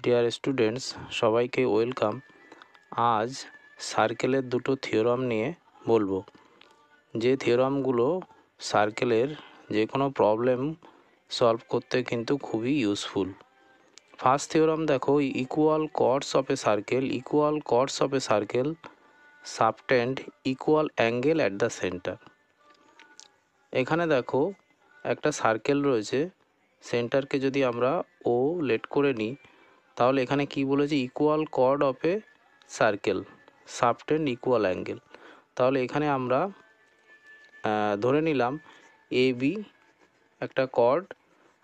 Dear students, সবাইকে welcome. আজ সার্কেলের দুটো থিওরাম নিয়ে বলবো, যে থিওরামগুলো সার্কেলের যে কোনো প্রবলেম সলভ করতে কিন্তু খুবই ইউজফুল। ফার্স্ট থিওরাম দেখো, equal chords of a circle subtend equal angle at the centre. এখানে দেখো একটা সার্কেল রয়েছে, সেন্টারকে যদি আমরা ও লেট করে নিই, তাহলে এখানে কি বলেছে, equal chord of a circle subtend equal angle. তাহলে এখানে আমরা ধরে নিলাম এ বি একটা কর্ড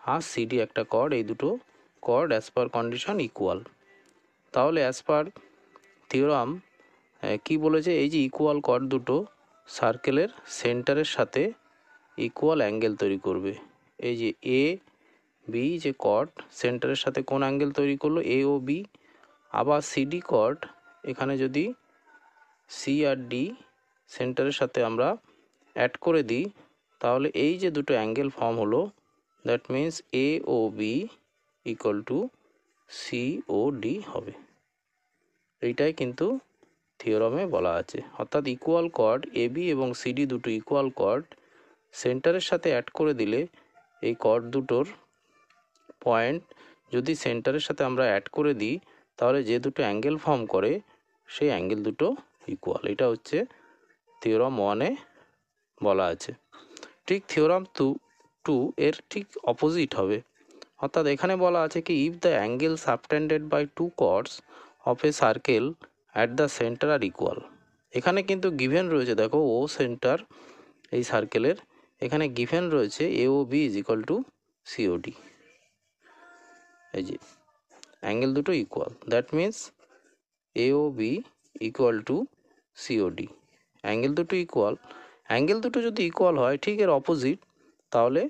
আর সিডি একটা কর্ড, এই দুটো chord as per condition equal. তাহলে অ্যাজ পার থিওরাম কি বলেছে, এই যে ইকুয়াল কর্ড দুটো সার্কেলের সেন্টারের সাথে ইকুয়াল অ্যাঙ্গেল তৈরি করবে। এই যে এ বি যে কর্ড সেন্টারের সাথে কোন অ্যাঙ্গেল তৈরি করলো, এ ও বি। আবার সিডি কর্ড, এখানে যদি সি আর ডি সেন্টারের সাথে আমরা অ্যাড করে দিই, তাহলে এই যে দুটো অ্যাঙ্গেল ফর্ম হলো, that means A O B equal to C O D হবে। এইটাই কিন্তু থিওরামে বলা আছে। অর্থাৎ ইকুয়াল কর্ড এ বি এবং সিডি দুটো ইকুয়াল কর্ড সেন্টারের সাথে অ্যাড করে দিলে এই কর্ড দুটোর পয়েন্ট যদি সেন্টারের সাথে আমরা অ্যাড করে দিই, তাহলে যে দুটো অ্যাঙ্গেল ফর্ম করে সেই অ্যাঙ্গেল দুটো ইকুয়াল। এটা হচ্ছে থিওরাম 1-এ বলা আছে। ঠিক থিওরাম 2 এর ঠিক অপোজিট হবে। অর্থাৎ এখানে বলা আছে কি, if the angle subtended by two chords of a circle at the centre are equal. এখানে কিন্তু গিভেন রয়েছে, দেখো ও সেন্টার এই সার্কেলের, এখানে গিভেন রয়েছে A O B is equal to COD. এই যে অ্যাঙ্গেল দুটো equal, that means A O B equal to COD. Angle দুটো ইকুয়াল, অ্যাঙ্গেল দুটো যদি ইকুয়াল হয় ঠিক এর অপোজিট, তাহলে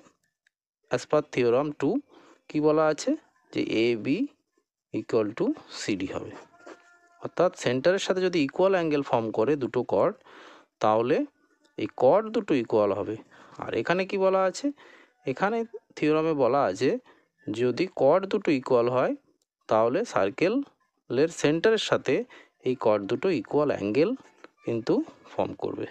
অ্যাজ পার থিওরাম 2 কী বলা আছে, যে A B equal two CD হবে। অর্থাৎ সেন্টারের সাথে যদি ইকুয়াল অ্যাঙ্গেল ফর্ম করে দুটো কর্ড, তাহলে এই কর্ড দুটো ইকুয়াল হবে। আর এখানে কি বলা আছে, এখানে থিওরামে বলা আছে যদি কর্ড দুটো ইকুয়াল হয়, তাহলে সার্কেলের সেন্টারের সাথে এই কর্ড দুটো ইকুয়াল অ্যাঙ্গেল কিন্তু ফর্ম করবে।